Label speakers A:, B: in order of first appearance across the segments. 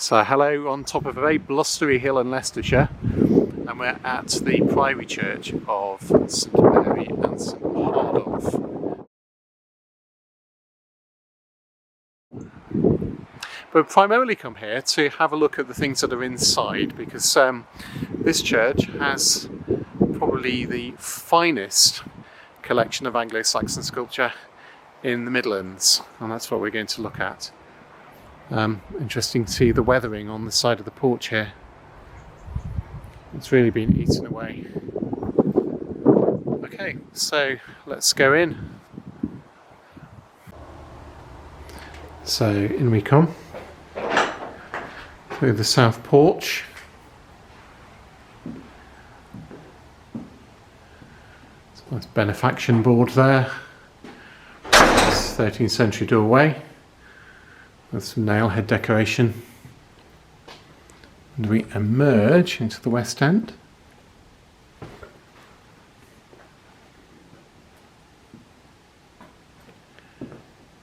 A: So hello on top of a very blustery hill in Leicestershire, and we're at the priory church of St Mary and St Hardulph. But primarily come here to have a look at the things that are inside, because this church has probably the finest collection of Anglo-Saxon sculpture in the Midlands, and that's what we're going to look at. Interesting to see the weathering on the side of the porch here. It's really been eaten away. Okay, so let's go in. So in we come through the south porch. It's a nice benefaction board there. It's 13th century doorway with some nailhead decoration. And we emerge into the west end.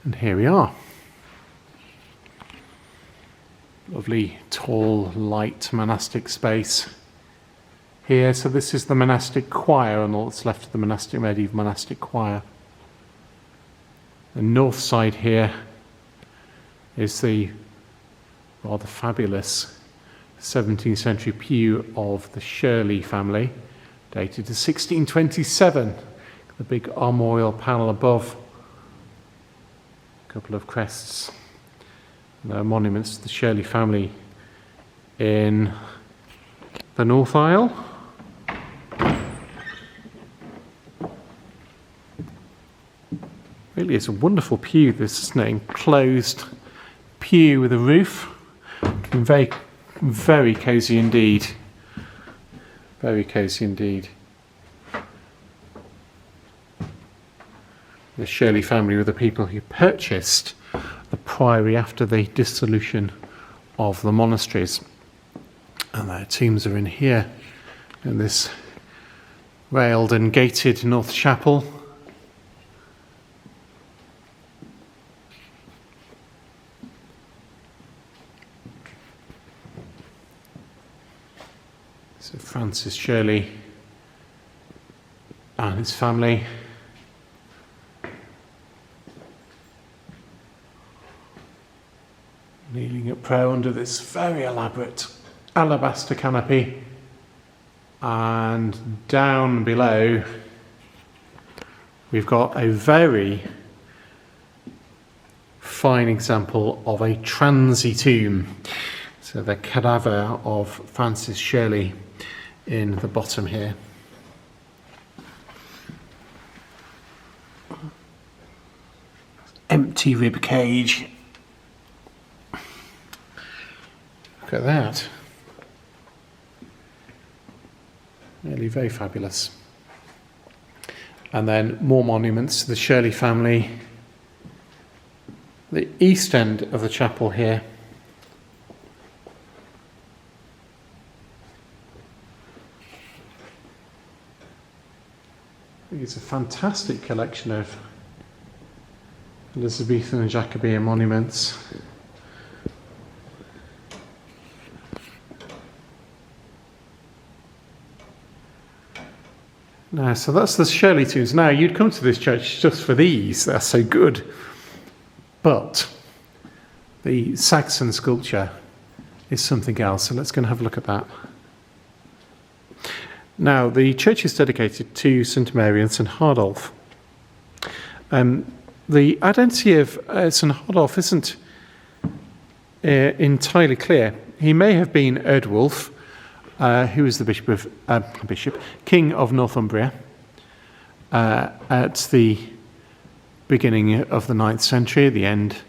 A: And here we are. Lovely, tall, light monastic space here. So this is the monastic choir, and all that's left of the medieval monastic choir. The north side here is the rather fabulous 17th century pew of the Shirley family, dated to 1627. The big armorial panel above, a couple of crests. There are monuments to the Shirley family in the north aisle. Really, it's a wonderful pew, this, isn't it? Enclosed pew with a roof. Very, very cosy indeed. Very cosy indeed. The Shirley family were the people who purchased the priory after the dissolution of the monasteries. And their tombs are in here, in this railed and gated north chapel. So Francis Shirley and his family. Kneeling at prayer under this very elaborate alabaster canopy. And down below we've got a very fine example of a transy tomb. So the cadaver of Francis Shirley in the bottom here. Empty rib cage. Look at that. Really very fabulous. And then more monuments to the Shirley family. The east end of the chapel here. It's a fantastic collection of Elizabethan and Jacobean monuments. Now, so that's the Shirley tombs. Now, you'd come to this church just for these, they're so good. But the Saxon sculpture is something else, so let's go and have a look at that. Now, the church is dedicated to St Mary and St Hardulph. The identity of St Hardulph isn't entirely clear. He may have been Erdwulf, who was the king of Northumbria at the beginning of the 9th century, the end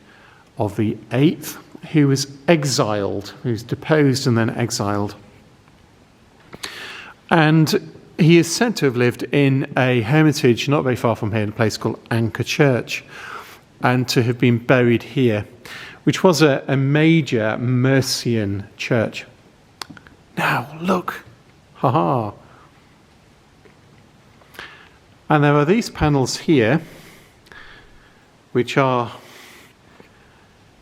A: of the 8th, who was exiled, who was deposed and then exiled. And he is said to have lived in a hermitage not very far from here, in a place called Anchor Church, and to have been buried here, which was a major Mercian church. Now, look. Ha-ha. And there are these panels here, which are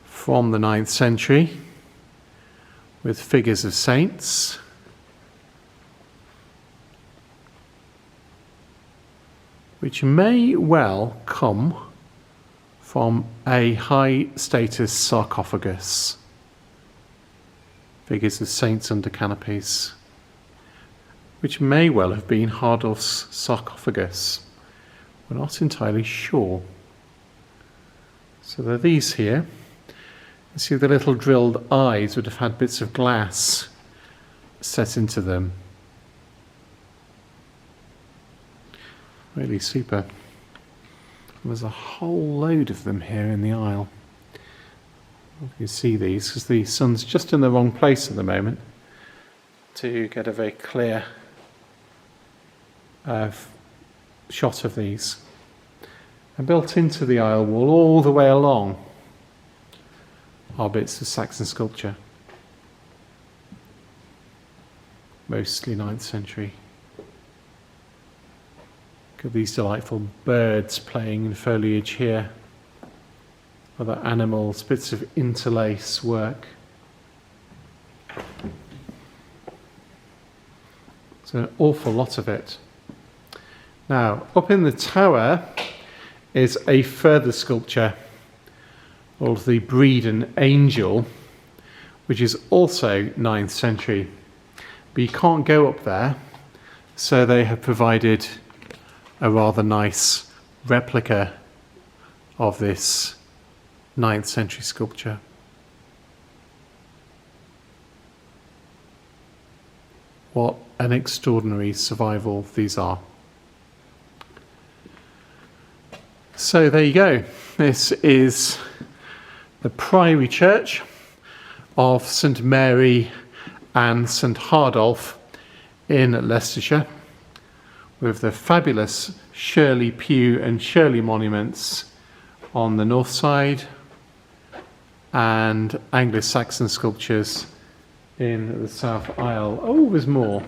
A: from the 9th century. with figures of saints. Which may well come from a high status sarcophagus. Figures of saints under canopies, which may well have been Hardulph's sarcophagus. We're not entirely sure. So there are these here. You see the little drilled eyes would have had bits of glass set into them. Really super. There's a whole load of them here in the aisle. You can see these because the sun's just in the wrong place at the moment to get a very clear shot of these. And built into the aisle wall all the way along are bits of Saxon sculpture, mostly 9th century. Look at these delightful birds playing in foliage here. Other animals, bits of interlace work. There's an awful lot of it. Now, up in the tower is a further sculpture of the Breedon angel, which is also 9th century. But you can't go up there, so they have provided a rather nice replica of this 9th century sculpture. What an extraordinary survival these are. So there you go. This is the priory church of St Mary and St Hardulph in Leicestershire, with the fabulous Shirley pew and Shirley monuments on the north side and Anglo-Saxon sculptures in the south aisle. Oh, there's more.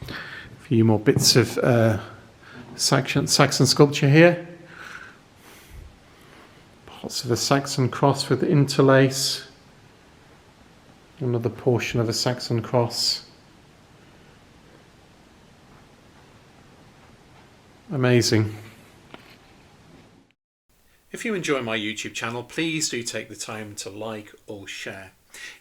A: A few more bits of Saxon sculpture here. Parts of a Saxon cross with interlace. Another portion of a Saxon cross. Amazing. If you enjoy my YouTube channel, please do take the time to like or share.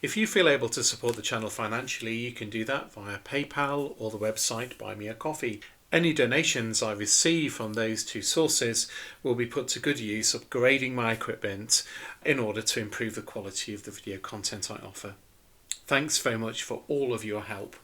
A: If you feel able to support the channel financially, you can do that via PayPal or the website Buy Me a Coffee. Any donations I receive from those two sources will be put to good use upgrading my equipment in order to improve the quality of the video content I offer. Thanks very much for all of your help.